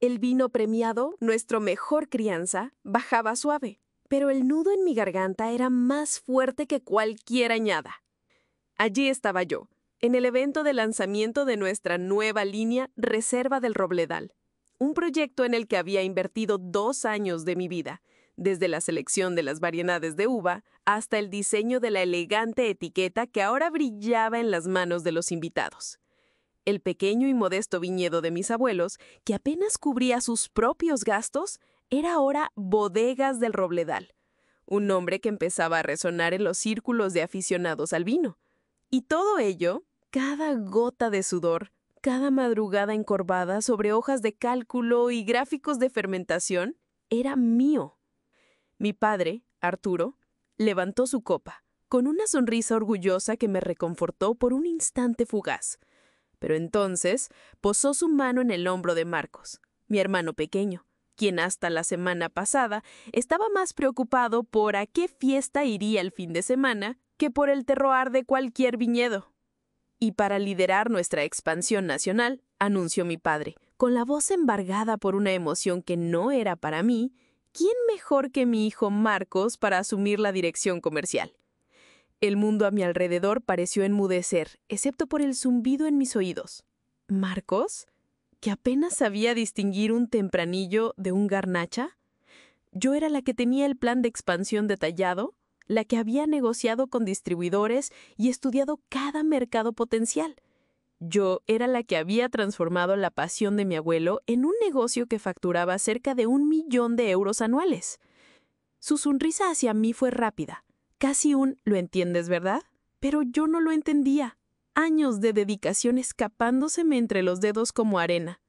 El vino premiado, nuestro mejor crianza, bajaba suave, pero el nudo en mi garganta era más fuerte que cualquier añada. Allí estaba yo, en el evento de lanzamiento de nuestra nueva línea Reserva del Robledal, un proyecto en el que había invertido 2 años de mi vida, desde la selección de las variedades de uva hasta el diseño de la elegante etiqueta que ahora brillaba en las manos de los invitados. El pequeño y modesto viñedo de mis abuelos, que apenas cubría sus propios gastos, era ahora Bodegas del Robledal, un nombre que empezaba a resonar en los círculos de aficionados al vino. Y todo ello, cada gota de sudor, cada madrugada encorvada sobre hojas de cálculo y gráficos de fermentación, era mío. Mi padre, Arturo, levantó su copa, con una sonrisa orgullosa que me reconfortó por un instante fugaz. Pero entonces posó su mano en el hombro de Marcos, mi hermano pequeño, quien hasta la semana pasada estaba más preocupado por a qué fiesta iría el fin de semana que por el terroir de cualquier viñedo. Y para liderar nuestra expansión nacional, anunció mi padre, con la voz embargada por una emoción que no era para mí, ¿quién mejor que mi hijo Marcos para asumir la dirección comercial? El mundo a mi alrededor pareció enmudecer, excepto por el zumbido en mis oídos. ¿Marcos? ¿Que apenas sabía distinguir un tempranillo de un garnacha? Yo era la que tenía el plan de expansión detallado, la que había negociado con distribuidores y estudiado cada mercado potencial. Yo era la que había transformado la pasión de mi abuelo en un negocio que facturaba cerca de 1.000.000 de euros anuales. Su sonrisa hacia mí fue rápida. Casi ¿lo entiendes, verdad? Pero yo no lo entendía. Años de dedicación escapándoseme entre los dedos como arena.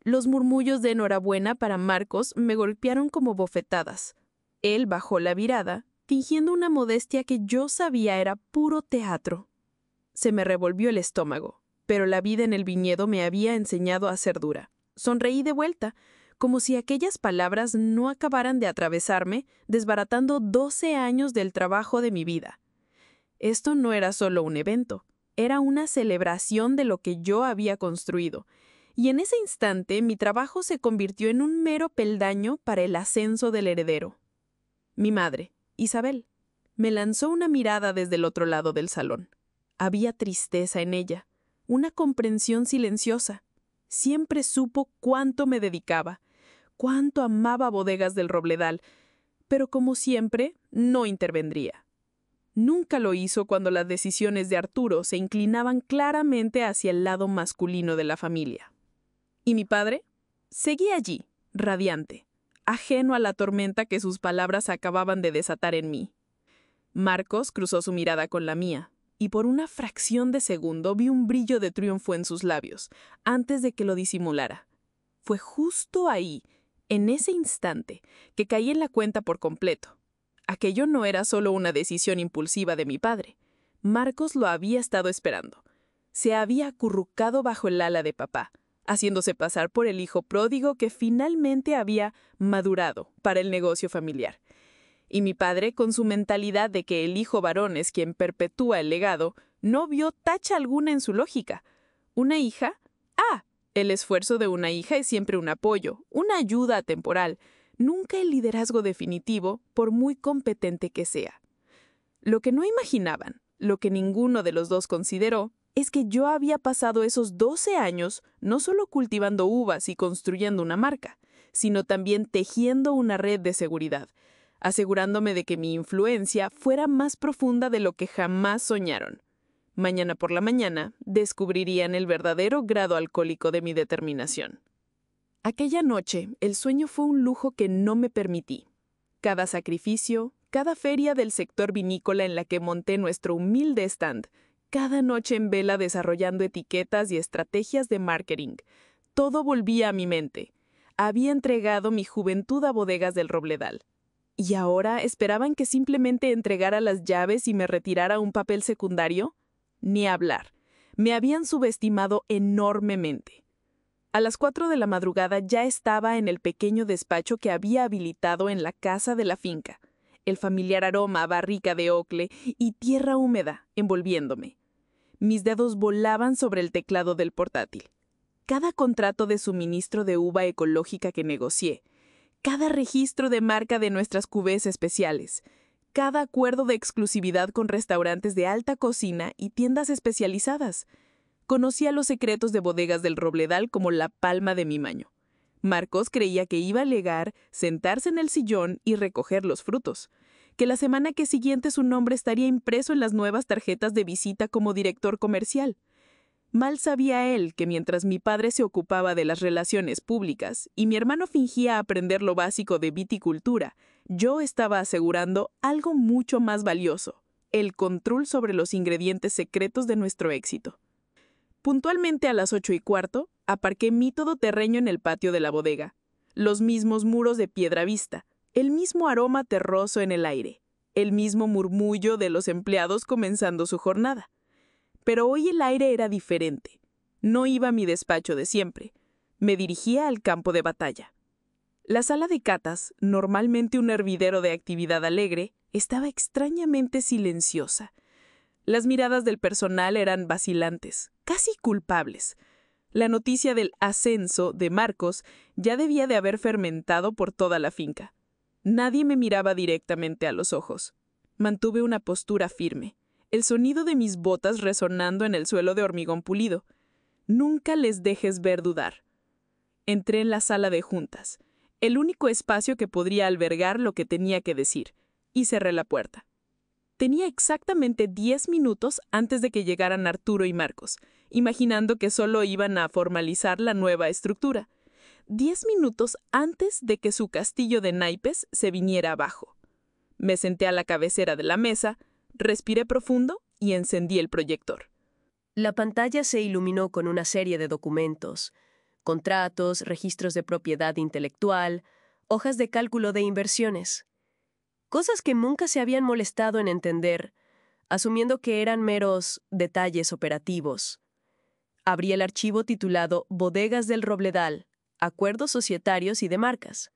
Los murmullos de enhorabuena para Marcos me golpearon como bofetadas. Él bajó la mirada, fingiendo una modestia que yo sabía era puro teatro. Se me revolvió el estómago, pero la vida en el viñedo me había enseñado a ser dura. Sonreí de vuelta, como si aquellas palabras no acabaran de atravesarme, desbaratando 12 años del trabajo de mi vida. Esto no era solo un evento, era una celebración de lo que yo había construido, y en ese instante mi trabajo se convirtió en un mero peldaño para el ascenso del heredero. Mi madre, Isabel, me lanzó una mirada desde el otro lado del salón. Había tristeza en ella, una comprensión silenciosa. Siempre supo cuánto me dedicaba, cuánto amaba Bodegas del Robledal, pero como siempre, no intervendría. Nunca lo hizo cuando las decisiones de Arturo se inclinaban claramente hacia el lado masculino de la familia. ¿Y mi padre? Seguía allí, radiante, ajeno a la tormenta que sus palabras acababan de desatar en mí. Marcos cruzó su mirada con la mía, y por una fracción de segundo vi un brillo de triunfo en sus labios, antes de que lo disimulara. Fue justo ahí, en ese instante, que caí en la cuenta por completo. Aquello no era solo una decisión impulsiva de mi padre. Marcos lo había estado esperando. Se había acurrucado bajo el ala de papá, haciéndose pasar por el hijo pródigo que finalmente había madurado para el negocio familiar. Y mi padre, con su mentalidad de que el hijo varón es quien perpetúa el legado, no vio tacha alguna en su lógica. ¿Una hija? El esfuerzo de una hija es siempre un apoyo, una ayuda temporal, nunca el liderazgo definitivo, por muy competente que sea. Lo que no imaginaban, lo que ninguno de los dos consideró, es que yo había pasado esos 12 años no solo cultivando uvas y construyendo una marca, sino también tejiendo una red de seguridad, asegurándome de que mi influencia fuera más profunda de lo que jamás soñaron. Mañana por la mañana descubrirían el verdadero grado alcohólico de mi determinación. Aquella noche, el sueño fue un lujo que no me permití. Cada sacrificio, cada feria del sector vinícola en la que monté nuestro humilde stand, cada noche en vela desarrollando etiquetas y estrategias de marketing, todo volvía a mi mente. Había entregado mi juventud a Bodegas del Robledal. ¿Y ahora esperaban que simplemente entregara las llaves y me retirara un papel secundario? Ni hablar. Me habían subestimado enormemente. A las 4 de la madrugada ya estaba en el pequeño despacho que había habilitado en la casa de la finca, el familiar aroma a barrica de ocle y tierra húmeda envolviéndome. Mis dedos volaban sobre el teclado del portátil. cada contrato de suministro de uva ecológica que negocié, cada registro de marca de nuestras cuvées especiales, cada acuerdo de exclusividad con restaurantes de alta cocina y tiendas especializadas. Conocía los secretos de bodegas del Robledal como la palma de mi mano. Marcos creía que iba a llegar, sentarse en el sillón y recoger los frutos, que la semana que siguiente su nombre estaría impreso en las nuevas tarjetas de visita como director comercial. Mal sabía él que mientras mi padre se ocupaba de las relaciones públicas y mi hermano fingía aprender lo básico de viticultura, yo estaba asegurando algo mucho más valioso, el control sobre los ingredientes secretos de nuestro éxito. Puntualmente a las 8:15, aparqué mi todoterreno en el patio de la bodega. Los mismos muros de piedra vista, el mismo aroma terroso en el aire, el mismo murmullo de los empleados comenzando su jornada. Pero hoy el aire era diferente. No iba a mi despacho de siempre. Me dirigía al campo de batalla. La sala de catas, normalmente un hervidero de actividad alegre, estaba extrañamente silenciosa. Las miradas del personal eran vacilantes, casi culpables. La noticia del ascenso de Marcos ya debía de haber fermentado por toda la finca. Nadie me miraba directamente a los ojos. Mantuve una postura firme, el sonido de mis botas resonando en el suelo de hormigón pulido. Nunca les dejes ver dudar. Entré en la sala de juntas, el único espacio que podría albergar lo que tenía que decir, y cerré la puerta. Tenía exactamente 10 minutos antes de que llegaran Arturo y Marcos, imaginando que solo iban a formalizar la nueva estructura. 10 minutos antes de que su castillo de naipes se viniera abajo. Me senté a la cabecera de la mesa, respiré profundo y encendí el proyector. La pantalla se iluminó con una serie de documentos, contratos, registros de propiedad intelectual, hojas de cálculo de inversiones. Cosas que nunca se habían molestado en entender, asumiendo que eran meros detalles operativos. Abrí el archivo titulado Bodegas del Robledal, Acuerdos Societarios y de Marcas.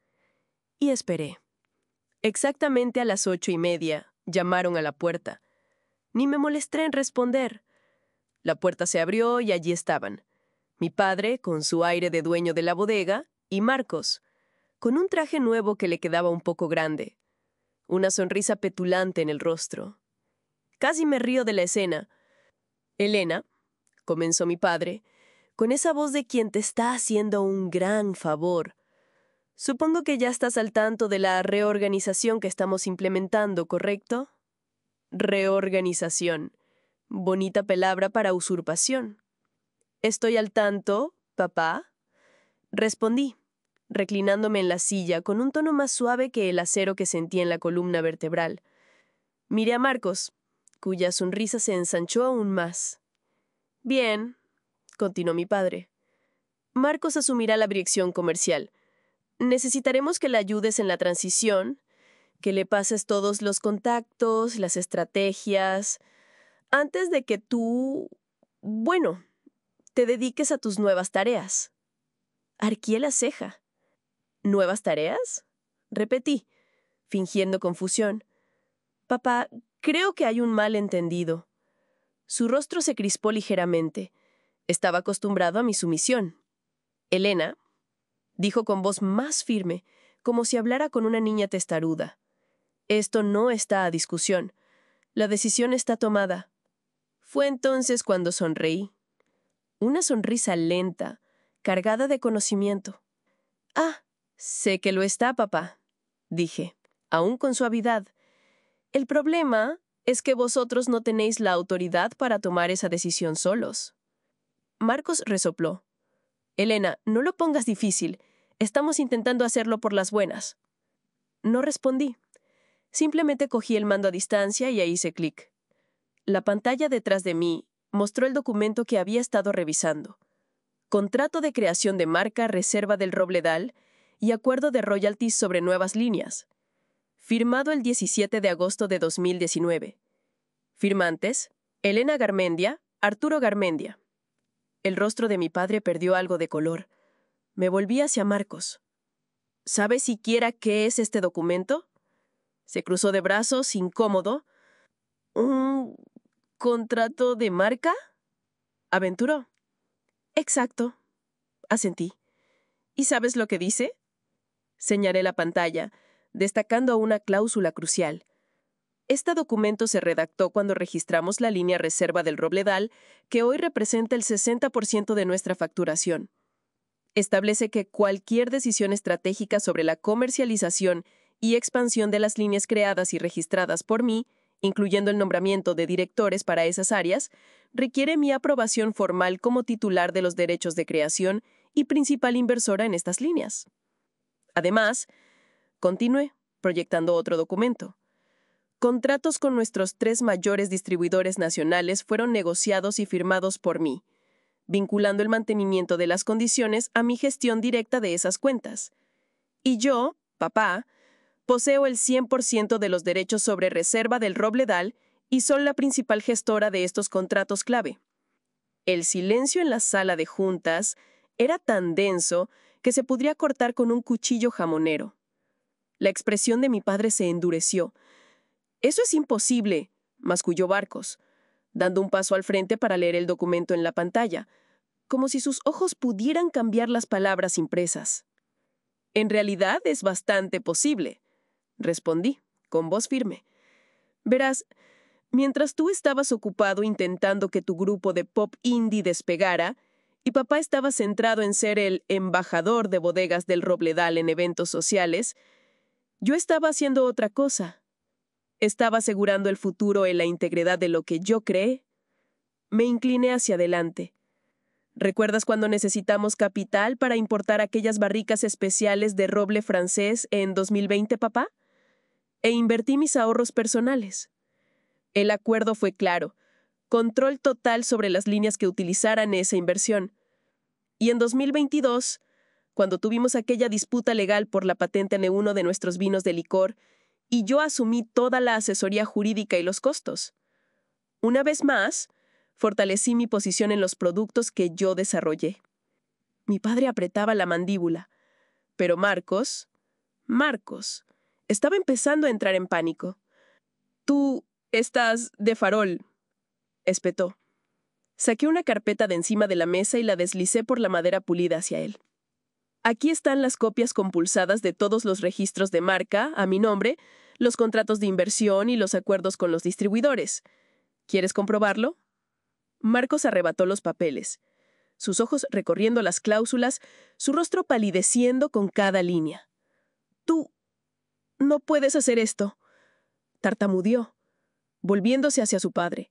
Y esperé. Exactamente a las 8:30 llamaron a la puerta. Ni me molesté en responder. La puerta se abrió y allí estaban. Mi padre, con su aire de dueño de la bodega, y Marcos, con un traje nuevo que le quedaba un poco grande. Una sonrisa petulante en el rostro. Casi me río de la escena. «Elena», comenzó mi padre, con esa voz de quien te está haciendo un gran favor. «Supongo que ya estás al tanto de la reorganización que estamos implementando, ¿correcto?» Reorganización. Bonita palabra para usurpación. «Estoy al tanto, papá», respondí, reclinándome en la silla con un tono más suave que el acero que sentía en la columna vertebral. Miré a Marcos, cuya sonrisa se ensanchó aún más. «Bien», continuó mi padre. «Marcos asumirá la dirección comercial. Necesitaremos que le ayudes en la transición, que le pases todos los contactos, las estrategias, antes de que tú, te dediques a tus nuevas tareas». Arqueé la ceja. «¿Nuevas tareas?», repetí, fingiendo confusión. «Papá, creo que hay un malentendido». Su rostro se crispó ligeramente. Estaba acostumbrado a mi sumisión. «Elena», dijo con voz más firme, como si hablara con una niña testaruda. «Esto no está a discusión. La decisión está tomada». Fue entonces cuando sonreí. Una sonrisa lenta, cargada de conocimiento. «Ah, sé que lo está, papá», dije, aún con suavidad. «El problema es que vosotros no tenéis la autoridad para tomar esa decisión solos». Marcos resopló. «Elena, no lo pongas difícil. Estamos intentando hacerlo por las buenas». No respondí. Simplemente cogí el mando a distancia y hice clic. La pantalla detrás de mí mostró el documento que había estado revisando. Contrato de creación de marca Reserva del Robledal y acuerdo de royalties sobre nuevas líneas. Firmado el 17 de agosto de 2019. Firmantes: Elena Garmendia, Arturo Garmendia. El rostro de mi padre perdió algo de color. Me volví hacia Marcos. ¿Sabe siquiera qué es este documento? Se cruzó de brazos, incómodo. ¿Un contrato de marca?, aventuró. Exacto. Asentí. ¿Y sabes lo que dice? Señalé la pantalla, destacando una cláusula crucial. Este documento se redactó cuando registramos la línea reserva del Robledal, que hoy representa el 60% de nuestra facturación. Establece que cualquier decisión estratégica sobre la comercialización y expansión de las líneas creadas y registradas por mí, incluyendo el nombramiento de directores para esas áreas, requiere mi aprobación formal como titular de los derechos de creación y principal inversora en estas líneas. Además, continué proyectando otro documento. Contratos con nuestros 3 mayores distribuidores nacionales fueron negociados y firmados por mí, vinculando el mantenimiento de las condiciones a mi gestión directa de esas cuentas. Y yo, papá, poseo el 100% de los derechos sobre reserva del Robledal y soy la principal gestora de estos contratos clave. El silencio en la sala de juntas era tan denso que se podría cortar con un cuchillo jamonero. La expresión de mi padre se endureció. «Eso es imposible», masculló Marcos, dando un paso al frente para leer el documento en la pantalla, como si sus ojos pudieran cambiar las palabras impresas. «En realidad es bastante posible», respondí, con voz firme. «Verás, mientras tú estabas ocupado intentando que tu grupo de pop indie despegara, y papá estaba centrado en ser el embajador de bodegas del Robledal en eventos sociales, yo estaba haciendo otra cosa. Estaba asegurando el futuro en la integridad de lo que yo creé». Me incliné hacia adelante. «¿Recuerdas cuando necesitamos capital para importar aquellas barricas especiales de roble francés en 2020, papá? E invertí mis ahorros personales. El acuerdo fue claro. Control total sobre las líneas que utilizaran esa inversión. Y en 2022, cuando tuvimos aquella disputa legal por la patente en uno de nuestros vinos de licor, y yo asumí toda la asesoría jurídica y los costos. Una vez más, fortalecí mi posición en los productos que yo desarrollé. Mi padre apretaba la mandíbula, pero Marcos, estaba empezando a entrar en pánico. «Tú estás de farol», espetó. Saqué una carpeta de encima de la mesa y la deslicé por la madera pulida hacia él. «Aquí están las copias compulsadas de todos los registros de marca, a mi nombre, los contratos de inversión y los acuerdos con los distribuidores. ¿Quieres comprobarlo?» Marcos arrebató los papeles, sus ojos recorriendo las cláusulas, su rostro palideciendo con cada línea. «Tú no puedes hacer esto», tartamudeó, volviéndose hacia su padre.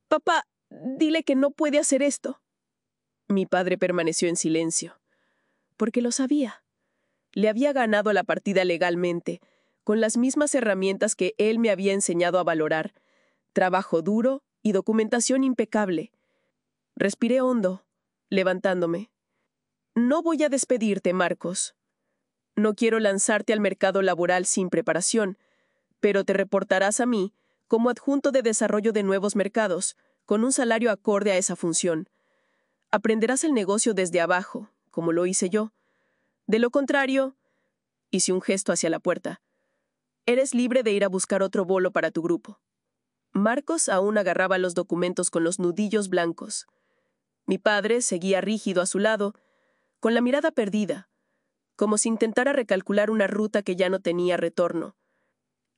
«Papá, dile que no puede hacer esto». Mi padre permaneció en silencio, porque lo sabía. Le había ganado la partida legalmente, con las mismas herramientas que él me había enseñado a valorar: trabajo duro y documentación impecable. Respiré hondo, levantándome. «No voy a despedirte, Marcos. No quiero lanzarte al mercado laboral sin preparación, pero te reportarás a mí como adjunto de desarrollo de nuevos mercados, con un salario acorde a esa función. Aprenderás el negocio desde abajo, como lo hice yo. De lo contrario», hice un gesto hacia la puerta, «eres libre de ir a buscar otro bolo para tu grupo». Marcos aún agarraba los documentos con los nudillos blancos. Mi padre seguía rígido a su lado, con la mirada perdida, como si intentara recalcular una ruta que ya no tenía retorno.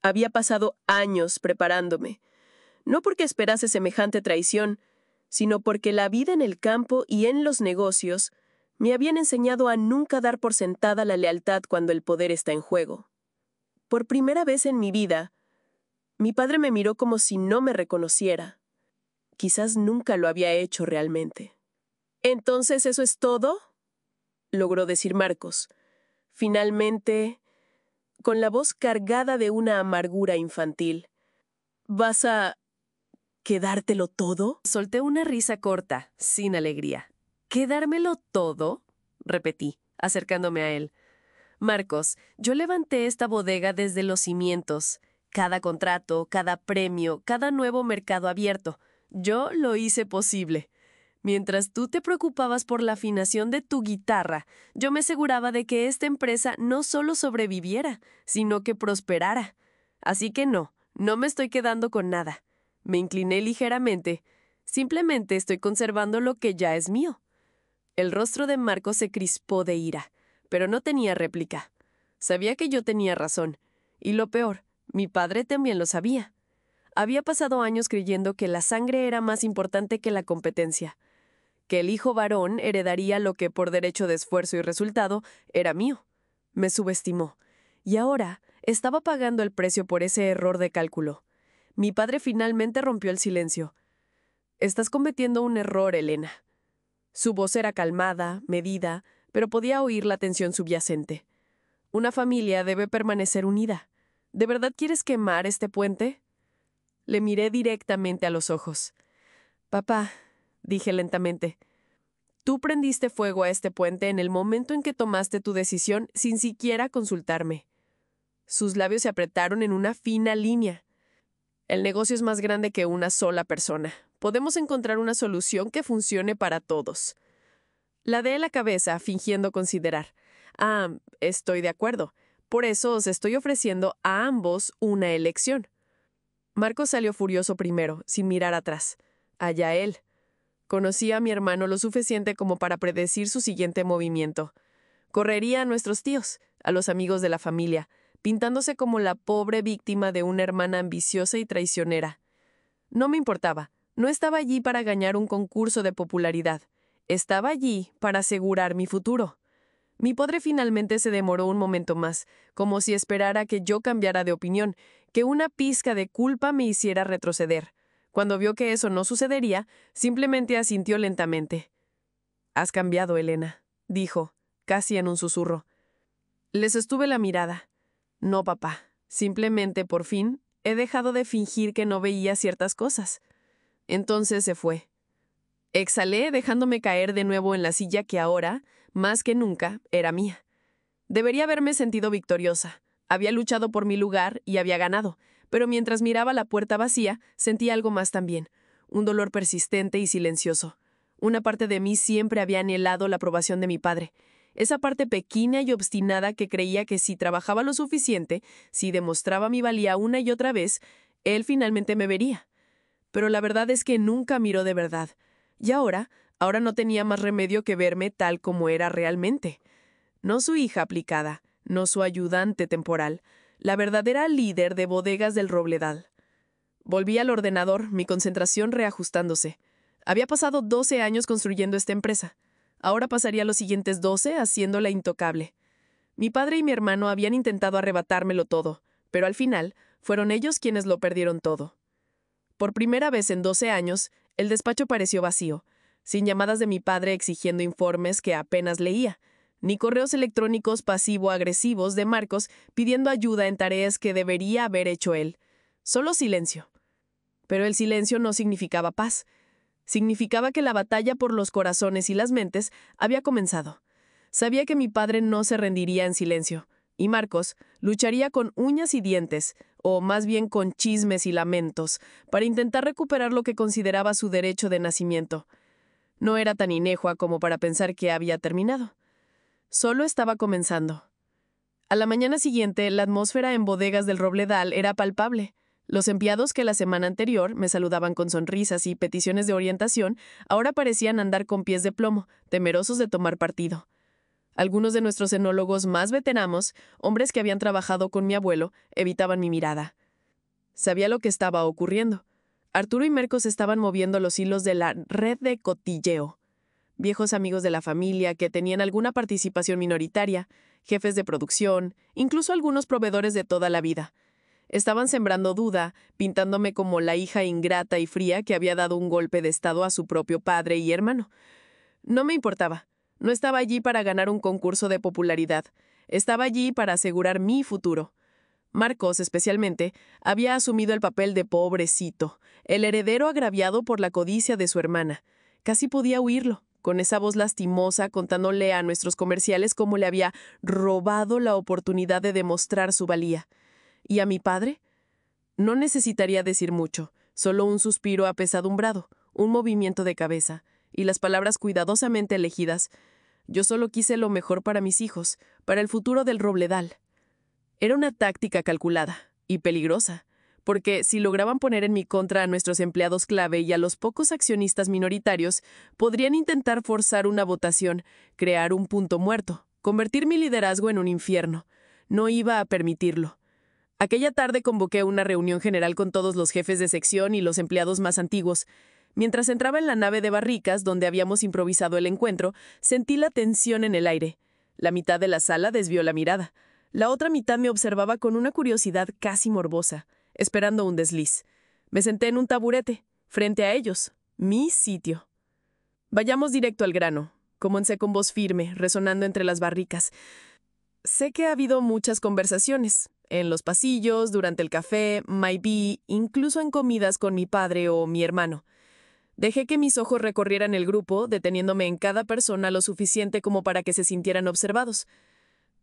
Había pasado años preparándome, no porque esperase semejante traición, sino porque la vida en el campo y en los negocios me habían enseñado a nunca dar por sentada la lealtad cuando el poder está en juego. Por primera vez en mi vida, mi padre me miró como si no me reconociera. Quizás nunca lo había hecho realmente. «¿Entonces eso es todo?», logró decir Marcos, finalmente, con la voz cargada de una amargura infantil. «¿Vas a quedártelo todo?» Solté una risa corta, sin alegría. «¿Quedármelo todo?», repetí, acercándome a él. «Marcos, yo levanté esta bodega desde los cimientos. Cada contrato, cada premio, cada nuevo mercado abierto. Yo lo hice posible. Mientras tú te preocupabas por la afinación de tu guitarra, yo me aseguraba de que esta empresa no solo sobreviviera, sino que prosperara. Así que no me estoy quedando con nada». Me incliné ligeramente. «Simplemente estoy conservando lo que ya es mío». El rostro de Marcos se crispó de ira, pero no tenía réplica. Sabía que yo tenía razón. Y lo peor, mi padre también lo sabía. Había pasado años creyendo que la sangre era más importante que la competencia, que el hijo varón heredaría lo que por derecho de esfuerzo y resultado era mío. Me subestimó. Y ahora estaba pagando el precio por ese error de cálculo. Mi padre finalmente rompió el silencio. «Estás cometiendo un error, Elena». Su voz era calmada, medida, pero podía oír la tensión subyacente. Una familia debe permanecer unida. ¿De verdad quieres quemar este puente? Le miré directamente a los ojos. «Papá», dije lentamente, «tú prendiste fuego a este puente en el momento en que tomaste tu decisión sin siquiera consultarme». Sus labios se apretaron en una fina línea. «El negocio es más grande que una sola persona. Podemos encontrar una solución que funcione para todos». Ladeé la cabeza, fingiendo considerar. Estoy de acuerdo. Por eso os estoy ofreciendo a ambos una elección. Marcos salió furioso primero, sin mirar atrás. Allá él. Conocía a mi hermano lo suficiente como para predecir su siguiente movimiento. Correría a nuestros tíos, a los amigos de la familia, pintándose como la pobre víctima de una hermana ambiciosa y traicionera. No me importaba. No estaba allí para ganar un concurso de popularidad. Estaba allí para asegurar mi futuro. Mi padre finalmente se demoró un momento más, como si esperara que yo cambiara de opinión, que una pizca de culpa me hiciera retroceder. Cuando vio que eso no sucedería, simplemente asintió lentamente. «Has cambiado, Elena», dijo, casi en un susurro. Le sostuve la mirada. «No, papá. Simplemente, por fin, he dejado de fingir que no veía ciertas cosas». Entonces se fue. Exhalé, dejándome caer de nuevo en la silla que ahora, más que nunca, era mía. Debería haberme sentido victoriosa. Había luchado por mi lugar y había ganado, pero mientras miraba la puerta vacía, sentí algo más también, un dolor persistente y silencioso. Una parte de mí siempre había anhelado la aprobación de mi padre. Esa parte pequeña y obstinada que creía que si trabajaba lo suficiente, si demostraba mi valía una y otra vez, él finalmente me vería. Pero la verdad es que nunca miró de verdad. Y ahora no tenía más remedio que verme tal como era realmente. No su hija aplicada, no su ayudante temporal, la verdadera líder de bodegas del Robledal. Volví al ordenador, mi concentración reajustándose. Había pasado 12 años construyendo esta empresa. Ahora pasaría los siguientes 12 haciéndola intocable. Mi padre y mi hermano habían intentado arrebatármelo todo, pero al final fueron ellos quienes lo perdieron todo. Por primera vez en 12 años, el despacho pareció vacío, sin llamadas de mi padre exigiendo informes que apenas leía, ni correos electrónicos pasivo-agresivos de Marcos pidiendo ayuda en tareas que debería haber hecho él. Solo silencio. Pero el silencio no significaba paz. Significaba que la batalla por los corazones y las mentes había comenzado. Sabía que mi padre no se rendiría en silencio, y Marcos lucharía con uñas y dientes, o más bien con chismes y lamentos, para intentar recuperar lo que consideraba su derecho de nacimiento. No era tan inejua como para pensar que había terminado. Solo estaba comenzando. A la mañana siguiente, la atmósfera en bodegas del Robledal era palpable. Los empleados que la semana anterior me saludaban con sonrisas y peticiones de orientación, ahora parecían andar con pies de plomo, temerosos de tomar partido. Algunos de nuestros enólogos más veteranos, hombres que habían trabajado con mi abuelo, evitaban mi mirada. Sabía lo que estaba ocurriendo. Arturo y Marcos estaban moviendo los hilos de la red de cotilleo. Viejos amigos de la familia que tenían alguna participación minoritaria, jefes de producción, incluso algunos proveedores de toda la vida. Estaban sembrando duda, pintándome como la hija ingrata y fría que había dado un golpe de estado a su propio padre y hermano. No me importaba. No estaba allí para ganar un concurso de popularidad. Estaba allí para asegurar mi futuro. Marcos, especialmente, había asumido el papel de pobrecito, el heredero agraviado por la codicia de su hermana. Casi podía oírlo, con esa voz lastimosa contándole a nuestros comerciales cómo le había robado la oportunidad de demostrar su valía. ¿Y a mi padre? No necesitaría decir mucho, solo un suspiro apesadumbrado, un movimiento de cabeza, y las palabras cuidadosamente elegidas. Yo solo quise lo mejor para mis hijos, para el futuro del Robledal. Era una táctica calculada y peligrosa, porque si lograban poner en mi contra a nuestros empleados clave y a los pocos accionistas minoritarios, podrían intentar forzar una votación, crear un punto muerto, convertir mi liderazgo en un infierno. No iba a permitirlo. Aquella tarde convoqué una reunión general con todos los jefes de sección y los empleados más antiguos. Mientras entraba en la nave de barricas, donde habíamos improvisado el encuentro, sentí la tensión en el aire. La mitad de la sala desvió la mirada. La otra mitad me observaba con una curiosidad casi morbosa, esperando un desliz. Me senté en un taburete, frente a ellos. Mi sitio. Vayamos directo al grano, comencé con voz firme, resonando entre las barricas. Sé que ha habido muchas conversaciones, en los pasillos, durante el café, maybe, incluso en comidas con mi padre o mi hermano. Dejé que mis ojos recorrieran el grupo, deteniéndome en cada persona lo suficiente como para que se sintieran observados.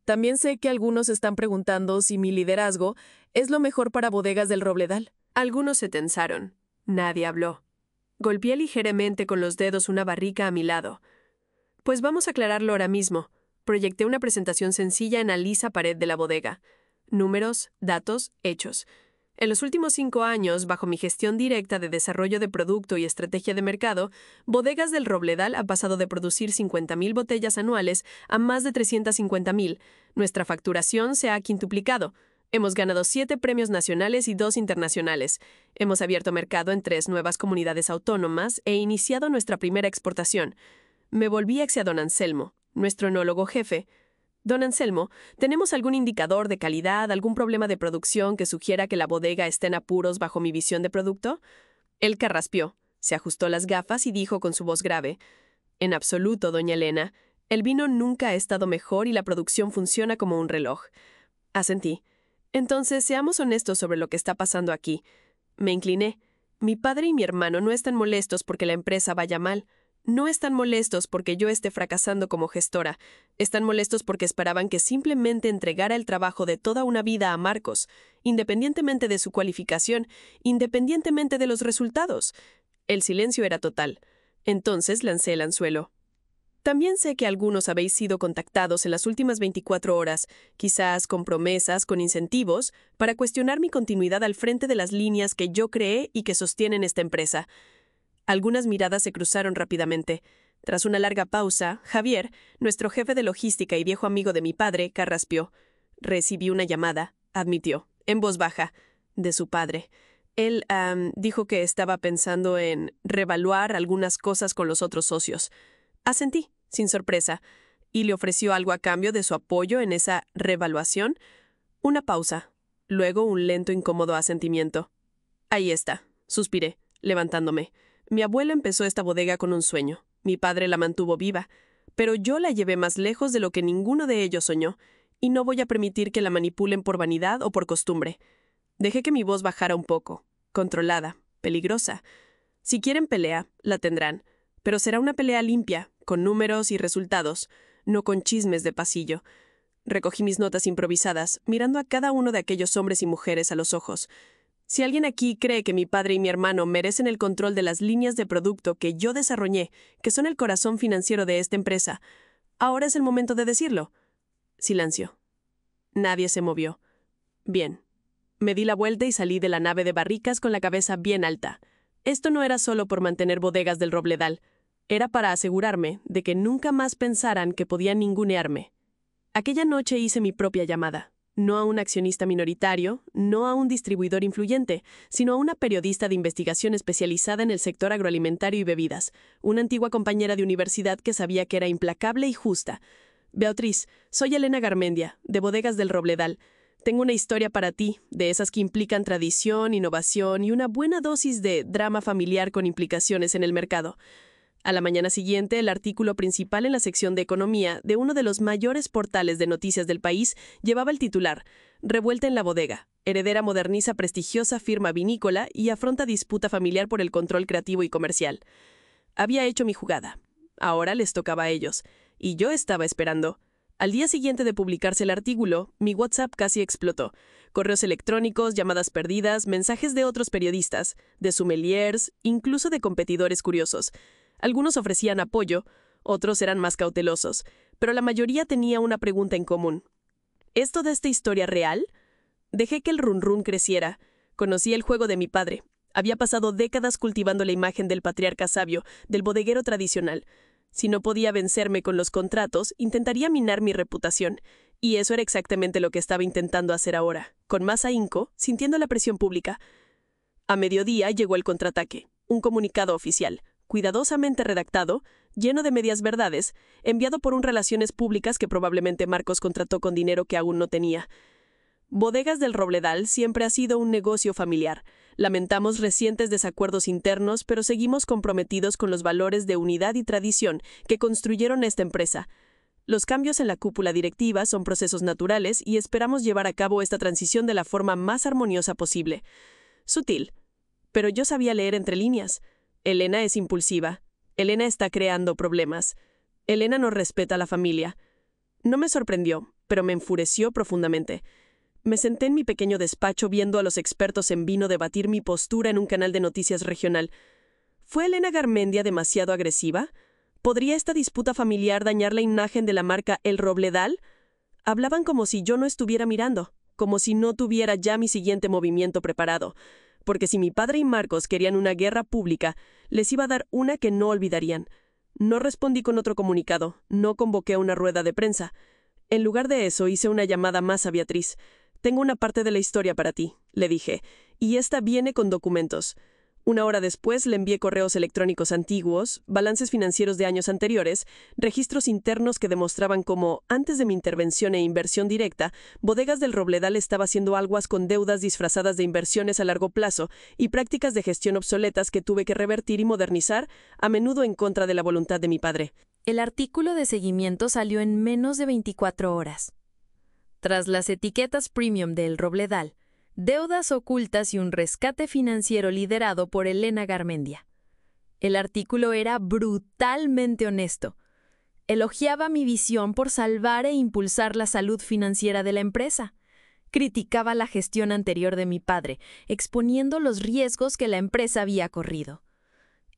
También sé que algunos están preguntando si mi liderazgo es lo mejor para Bodegas del Robledal. Algunos se tensaron. Nadie habló. Golpeé ligeramente con los dedos una barrica a mi lado. Pues vamos a aclararlo ahora mismo. Proyecté una presentación sencilla en la lisa pared de la bodega. Números, datos, hechos. En los últimos 5 años, bajo mi gestión directa de desarrollo de producto y estrategia de mercado, Bodegas del Robledal ha pasado de producir 50.000 botellas anuales a más de 350.000. Nuestra facturación se ha quintuplicado. Hemos ganado 7 premios nacionales y 2 internacionales. Hemos abierto mercado en 3 nuevas comunidades autónomas e iniciado nuestra primera exportación. Me volví hacia don Anselmo, nuestro enólogo jefe. Don Anselmo, ¿tenemos algún indicador de calidad, algún problema de producción que sugiera que la bodega esté en apuros bajo mi visión de producto? Él carraspeó, se ajustó las gafas y dijo con su voz grave: En absoluto, doña Elena. El vino nunca ha estado mejor y la producción funciona como un reloj. Asentí. Entonces, seamos honestos sobre lo que está pasando aquí. Me incliné. Mi padre y mi hermano no están molestos porque la empresa vaya mal. No están molestos porque yo esté fracasando como gestora. Están molestos porque esperaban que simplemente entregara el trabajo de toda una vida a Marcos, independientemente de su cualificación, independientemente de los resultados. El silencio era total. Entonces lancé el anzuelo. También sé que algunos habéis sido contactados en las últimas 24 horas, quizás con promesas, con incentivos, para cuestionar mi continuidad al frente de las líneas que yo creé y que sostienen esta empresa. Algunas miradas se cruzaron rápidamente. Tras una larga pausa, Javier, nuestro jefe de logística y viejo amigo de mi padre, carraspeó. Recibí una llamada, admitió, en voz baja, de su padre. Él dijo que estaba pensando en reevaluar algunas cosas con los otros socios. Asentí, sin sorpresa, y le ofreció algo a cambio de su apoyo en esa reevaluación. Una pausa, luego un lento, incómodo asentimiento. Ahí está, suspiré, levantándome. Mi abuela empezó esta bodega con un sueño. Mi padre la mantuvo viva, pero yo la llevé más lejos de lo que ninguno de ellos soñó, y no voy a permitir que la manipulen por vanidad o por costumbre. Dejé que mi voz bajara un poco, controlada, peligrosa. Si quieren pelea, la tendrán, pero será una pelea limpia, con números y resultados, no con chismes de pasillo. Recogí mis notas improvisadas, mirando a cada uno de aquellos hombres y mujeres a los ojos. Si alguien aquí cree que mi padre y mi hermano merecen el control de las líneas de producto que yo desarrollé, que son el corazón financiero de esta empresa, ahora es el momento de decirlo. Silencio. Nadie se movió. Bien. Me di la vuelta y salí de la nave de barricas con la cabeza bien alta. Esto no era solo por mantener Bodegas del Robledal. Era para asegurarme de que nunca más pensaran que podían ningunearme. Aquella noche hice mi propia llamada. No a un accionista minoritario, no a un distribuidor influyente, sino a una periodista de investigación especializada en el sector agroalimentario y bebidas, una antigua compañera de universidad que sabía que era implacable y justa. Beatriz, soy Elena Garmendia, de Bodegas del Robledal. Tengo una historia para ti, de esas que implican tradición, innovación y una buena dosis de drama familiar con implicaciones en el mercado. A la mañana siguiente, el artículo principal en la sección de economía de uno de los mayores portales de noticias del país llevaba el titular: Revuelta en la bodega. Heredera moderniza prestigiosa firma vinícola y afronta disputa familiar por el control creativo y comercial. Había hecho mi jugada. Ahora les tocaba a ellos. Y yo estaba esperando. Al día siguiente de publicarse el artículo, mi WhatsApp casi explotó. Correos electrónicos, llamadas perdidas, mensajes de otros periodistas, de sommeliers, incluso de competidores curiosos. Algunos ofrecían apoyo, otros eran más cautelosos, pero la mayoría tenía una pregunta en común. ¿Esto de esta historia real? Dejé que el run-run creciera. Conocí el juego de mi padre. Había pasado décadas cultivando la imagen del patriarca sabio, del bodeguero tradicional. Si no podía vencerme con los contratos, intentaría minar mi reputación. Y eso era exactamente lo que estaba intentando hacer ahora, con más ahínco, sintiendo la presión pública. A mediodía llegó el contraataque, un comunicado oficial, cuidadosamente redactado, lleno de medias verdades, enviado por un Relaciones Públicas que probablemente Marcos contrató con dinero que aún no tenía. Bodegas del Robledal siempre ha sido un negocio familiar. Lamentamos recientes desacuerdos internos, pero seguimos comprometidos con los valores de unidad y tradición que construyeron esta empresa. Los cambios en la cúpula directiva son procesos naturales y esperamos llevar a cabo esta transición de la forma más armoniosa posible. Sutil. Pero yo sabía leer entre líneas. Elena es impulsiva. Elena está creando problemas. Elena no respeta a la familia. No me sorprendió, pero me enfureció profundamente. Me senté en mi pequeño despacho viendo a los expertos en vino debatir mi postura en un canal de noticias regional. ¿Fue Elena Garmendia demasiado agresiva? ¿Podría esta disputa familiar dañar la imagen de la marca El Robledal? Hablaban como si yo no estuviera mirando, como si no tuviera ya mi siguiente movimiento preparado. Porque si mi padre y Marcos querían una guerra pública, les iba a dar una que no olvidarían. No respondí con otro comunicado, no convoqué una rueda de prensa. En lugar de eso, hice una llamada más a Beatriz. «Tengo una parte de la historia para ti», le dije, «y esta viene con documentos». Una hora después le envié correos electrónicos antiguos, balances financieros de años anteriores, registros internos que demostraban cómo, antes de mi intervención e inversión directa, Bodegas del Robledal estaba haciendo aguas con deudas disfrazadas de inversiones a largo plazo y prácticas de gestión obsoletas que tuve que revertir y modernizar, a menudo en contra de la voluntad de mi padre. El artículo de seguimiento salió en menos de 24 horas. Tras las etiquetas premium de El Robledal, deudas ocultas y un rescate financiero liderado por Elena Garmendia. El artículo era brutalmente honesto. Elogiaba mi visión por salvar e impulsar la salud financiera de la empresa. Criticaba la gestión anterior de mi padre, exponiendo los riesgos que la empresa había corrido.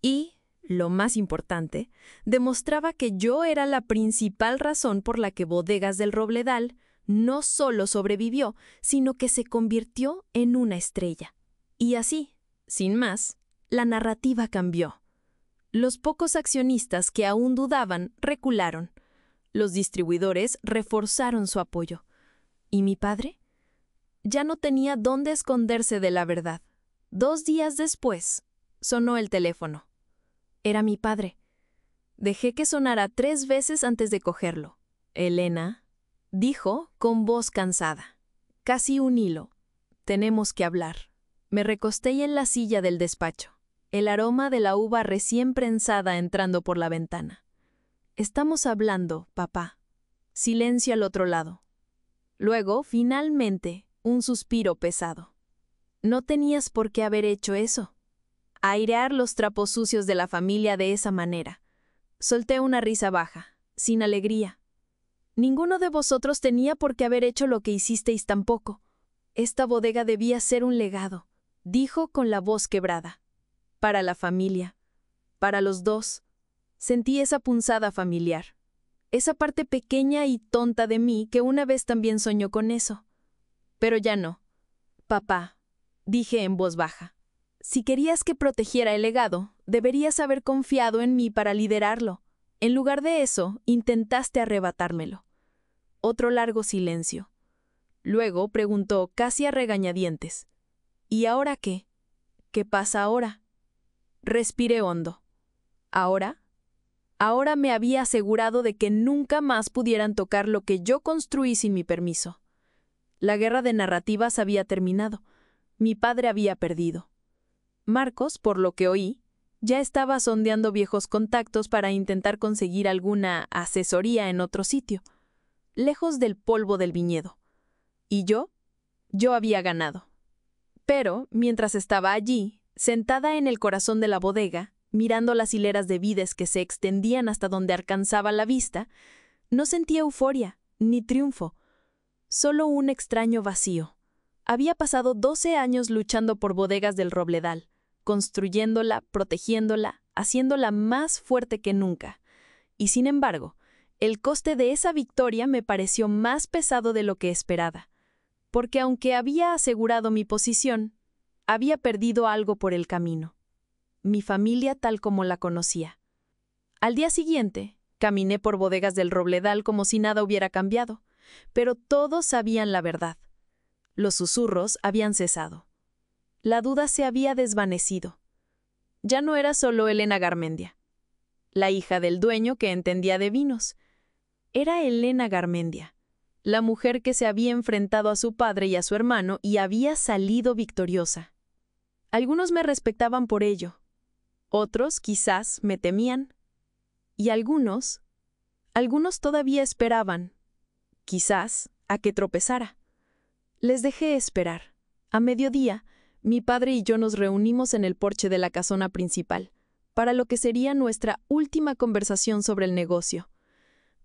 Y, lo más importante, demostraba que yo era la principal razón por la que Bodegas del Robledal no solo sobrevivió, sino que se convirtió en una estrella. Y así, sin más, la narrativa cambió. Los pocos accionistas que aún dudaban recularon. Los distribuidores reforzaron su apoyo. ¿Y mi padre? Ya no tenía dónde esconderse de la verdad. 2 días después, sonó el teléfono. Era mi padre. Dejé que sonara 3 veces antes de cogerlo. «Elena», dijo con voz cansada. «Casi un hilo. Tenemos que hablar». Me recosté en la silla del despacho, el aroma de la uva recién prensada entrando por la ventana. «Estamos hablando, papá». Silencio al otro lado. Luego, finalmente, un suspiro pesado. «No tenías por qué haber hecho eso. Airear los trapos sucios de la familia de esa manera». Solté una risa baja, sin alegría. «Ninguno de vosotros tenía por qué haber hecho lo que hicisteis tampoco. Esta bodega debía ser un legado», dijo con la voz quebrada. «Para la familia. Para los dos». Sentí esa punzada familiar. Esa parte pequeña y tonta de mí que una vez también soñó con eso. Pero ya no. «Papá», dije en voz baja, «si querías que protegiera el legado, deberías haber confiado en mí para liderarlo. En lugar de eso, intentaste arrebatármelo». Otro largo silencio. Luego preguntó casi a regañadientes. «¿Y ahora qué? ¿Qué pasa ahora?» Respiré hondo. ¿Ahora? Ahora me había asegurado de que nunca más pudieran tocar lo que yo construí sin mi permiso. La guerra de narrativas había terminado. Mi padre había perdido. Marcos, por lo que oí, ya estaba sondeando viejos contactos para intentar conseguir alguna asesoría en otro sitio, lejos del polvo del viñedo. ¿Y yo? Yo había ganado. Pero, mientras estaba allí, sentada en el corazón de la bodega, mirando las hileras de vides que se extendían hasta donde alcanzaba la vista, no sentía euforia, ni triunfo, solo un extraño vacío. Había pasado 12 años luchando por Bodegas del Robledal, construyéndola, protegiéndola, haciéndola más fuerte que nunca. Y sin embargo, el coste de esa victoria me pareció más pesado de lo que esperaba, porque aunque había asegurado mi posición, había perdido algo por el camino. Mi familia tal como la conocía. Al día siguiente, caminé por bodegas del Robledal como si nada hubiera cambiado, pero todos sabían la verdad. Los susurros habían cesado. La duda se había desvanecido. Ya no era solo Elena Garmendia, la hija del dueño que entendía de vinos. Era Elena Garmendia, la mujer que se había enfrentado a su padre y a su hermano y había salido victoriosa. Algunos me respetaban por ello. Otros, quizás, me temían. Y algunos todavía esperaban, quizás, a que tropezara. Les dejé esperar. A mediodía, mi padre y yo nos reunimos en el porche de la casona principal, para lo que sería nuestra última conversación sobre el negocio.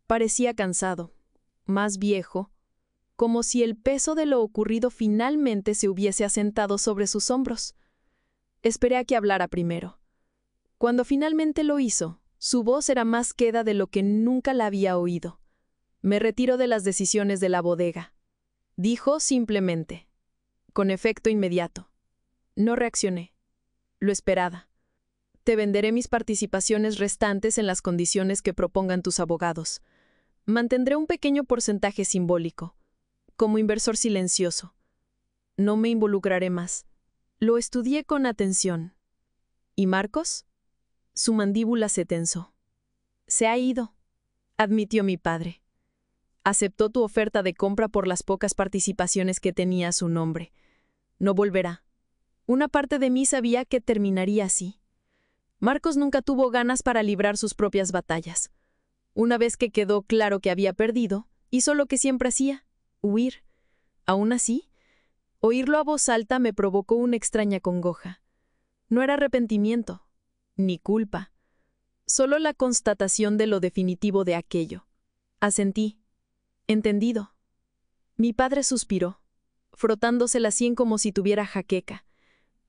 Parecía cansado, más viejo, como si el peso de lo ocurrido finalmente se hubiese asentado sobre sus hombros. Esperé a que hablara primero. Cuando finalmente lo hizo, su voz era más queda de lo que nunca la había oído. Me retiro de las decisiones de la bodega. Dijo simplemente, con efecto inmediato. No reaccioné. Lo esperaba. Te venderé mis participaciones restantes en las condiciones que propongan tus abogados. Mantendré un pequeño porcentaje simbólico, como inversor silencioso. No me involucraré más. Lo estudié con atención. ¿Y Marcos? Su mandíbula se tensó. Se ha ido, admitió mi padre. Aceptó tu oferta de compra por las pocas participaciones que tenía a su nombre. No volverá. Una parte de mí sabía que terminaría así. Marcos nunca tuvo ganas para librar sus propias batallas. Una vez que quedó claro que había perdido, hizo lo que siempre hacía, huir. Aún así, oírlo a voz alta me provocó una extraña congoja. No era arrepentimiento, ni culpa, solo la constatación de lo definitivo de aquello. Asentí. Entendido. Mi padre suspiró, frotándose la sien como si tuviera jaqueca.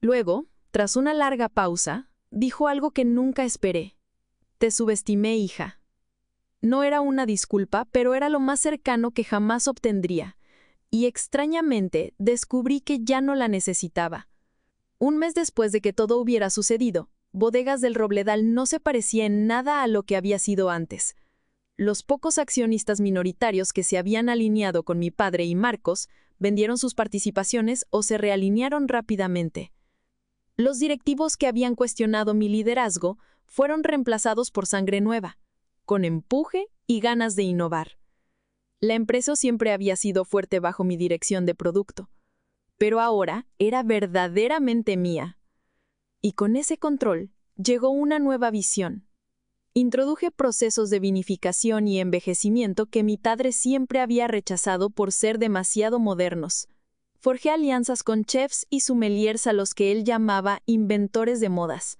Luego, tras una larga pausa, dijo algo que nunca esperé. Te subestimé, hija. No era una disculpa, pero era lo más cercano que jamás obtendría. Y extrañamente descubrí que ya no la necesitaba. Un mes después de que todo hubiera sucedido, Bodegas del Robledal no se parecía en nada a lo que había sido antes. Los pocos accionistas minoritarios que se habían alineado con mi padre y Marcos vendieron sus participaciones o se realinearon rápidamente. Los directivos que habían cuestionado mi liderazgo fueron reemplazados por sangre nueva, con empuje y ganas de innovar. La empresa siempre había sido fuerte bajo mi dirección de producto, pero ahora era verdaderamente mía. Y con ese control llegó una nueva visión. Introduje procesos de vinificación y envejecimiento que mi padre siempre había rechazado por ser demasiado modernos. Forjé alianzas con chefs y sommeliers a los que él llamaba inventores de modas.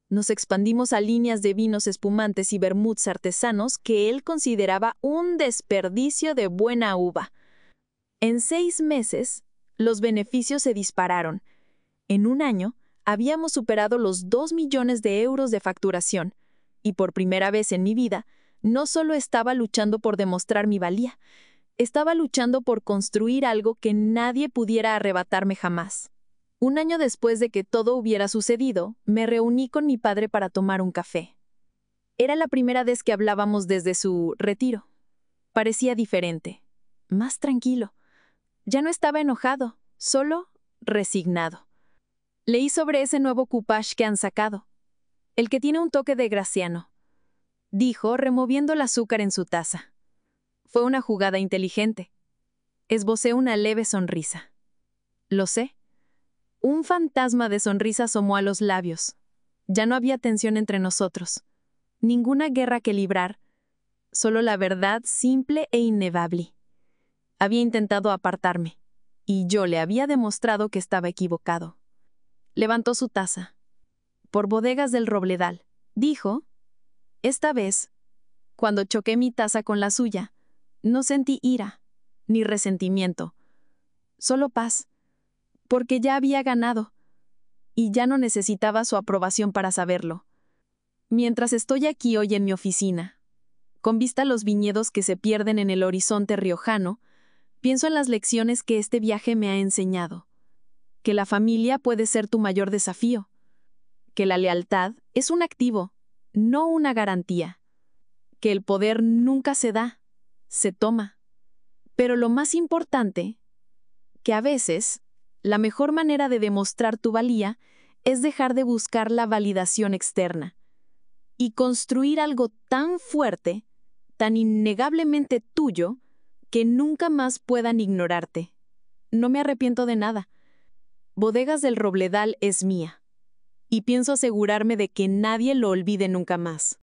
Nos expandimos a líneas de vinos espumantes y vermuts artesanos que él consideraba un desperdicio de buena uva. En 6 meses, los beneficios se dispararon. En un año, habíamos superado los 2 millones de euros de facturación, y por primera vez en mi vida, no solo estaba luchando por demostrar mi valía, estaba luchando por construir algo que nadie pudiera arrebatarme jamás. Un año después de que todo hubiera sucedido, me reuní con mi padre para tomar un café. Era la primera vez que hablábamos desde su retiro. Parecía diferente, más tranquilo. Ya no estaba enojado, solo resignado. Leí sobre ese nuevo coupage que han sacado, el que tiene un toque de Graciano, dijo, removiendo el azúcar en su taza. Fue una jugada inteligente. Esbocé una leve sonrisa. Lo sé. Un fantasma de sonrisa asomó a los labios. Ya no había tensión entre nosotros. Ninguna guerra que librar. Solo la verdad simple e inevable. Había intentado apartarme, y yo le había demostrado que estaba equivocado. Levantó su taza. Por Bodegas del Robledal, dijo. Esta vez, cuando choqué mi taza con la suya, no sentí ira, ni resentimiento, solo paz, porque ya había ganado, y ya no necesitaba su aprobación para saberlo. Mientras estoy aquí hoy en mi oficina, con vista a los viñedos que se pierden en el horizonte riojano, pienso en las lecciones que este viaje me ha enseñado. que la familia puede ser tu mayor desafío, que la lealtad es un activo, no una garantía, que el poder nunca se da, se toma. Pero lo más importante, que a veces la mejor manera de demostrar tu valía es dejar de buscar la validación externa y construir algo tan fuerte, tan innegablemente tuyo, que nunca más puedan ignorarte. No me arrepiento de nada. Bodegas del Robledal es mía, y pienso asegurarme de que nadie lo olvide nunca más.